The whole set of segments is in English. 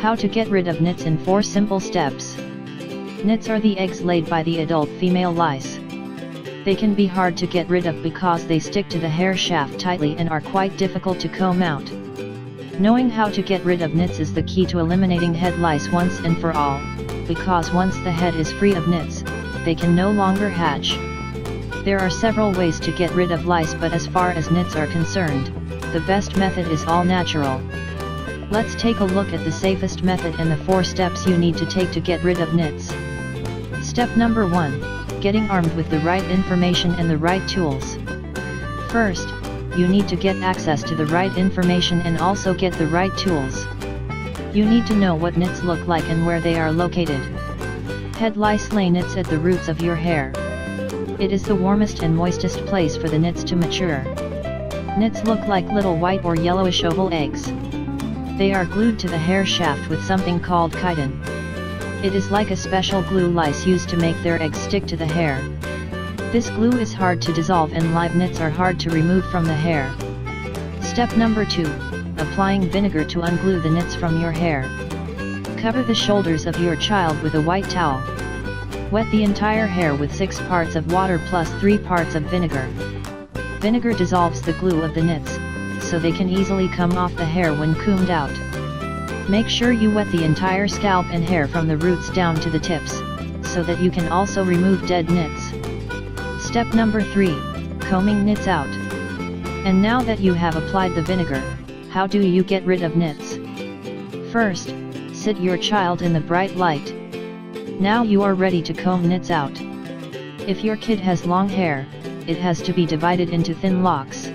How to get rid of nits in 4 simple steps. Nits are the eggs laid by the adult female lice. They can be hard to get rid of because they stick to the hair shaft tightly and are quite difficult to comb out. Knowing how to get rid of nits is the key to eliminating head lice once and for all, because once the head is free of nits, they can no longer hatch. There are several ways to get rid of lice, but as far as nits are concerned, the best method is all natural. Let's take a look at the safest method and the 4 steps you need to take to get rid of nits. Step number 1, getting armed with the right information and the right tools. First, you need to get access to the right information and also get the right tools. You need to know what nits look like and where they are located. Head lice lay nits at the roots of your hair. It is the warmest and moistest place for the nits to mature. Nits look like little white or yellowish oval eggs. They are glued to the hair shaft with something called chitin. It is like a special glue lice used to make their eggs stick to the hair. This glue is hard to dissolve and live nits are hard to remove from the hair. Step number 2, applying vinegar to unglue the nits from your hair. Cover the shoulders of your child with a white towel. Wet the entire hair with 6 parts of water plus 3 parts of vinegar. Vinegar dissolves the glue of the nits, so they can easily come off the hair when combed out. Make sure you wet the entire scalp and hair from the roots down to the tips, so that you can also remove dead nits. Step number 3, combing nits out. And now that you have applied the vinegar, how do you get rid of nits? First, sit your child in the bright light. Now you are ready to comb nits out. If your kid has long hair, it has to be divided into thin locks.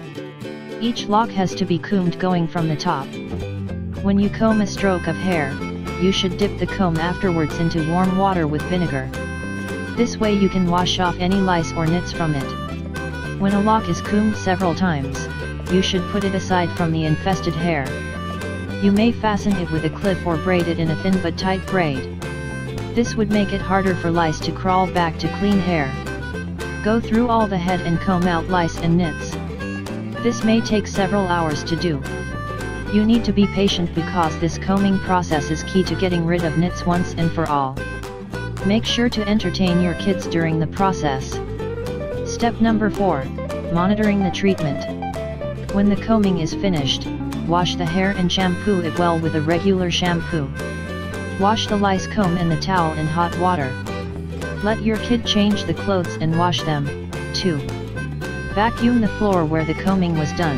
Each lock has to be combed going from the top. When you comb a stroke of hair, you should dip the comb afterwards into warm water with vinegar. This way you can wash off any lice or nits from it. When a lock is combed several times, you should put it aside from the infested hair. You may fasten it with a clip or braid it in a thin but tight braid. This would make it harder for lice to crawl back to clean hair. Go through all the head and comb out lice and nits. This may take several hours to do. You need to be patient because this combing process is key to getting rid of nits once and for all. Make sure to entertain your kids during the process. Step number 4, monitoring the treatment. When the combing is finished, wash the hair and shampoo it well with a regular shampoo. Wash the lice comb and the towel in hot water. Let your kid change the clothes and wash them, too. Vacuum the floor where the combing was done.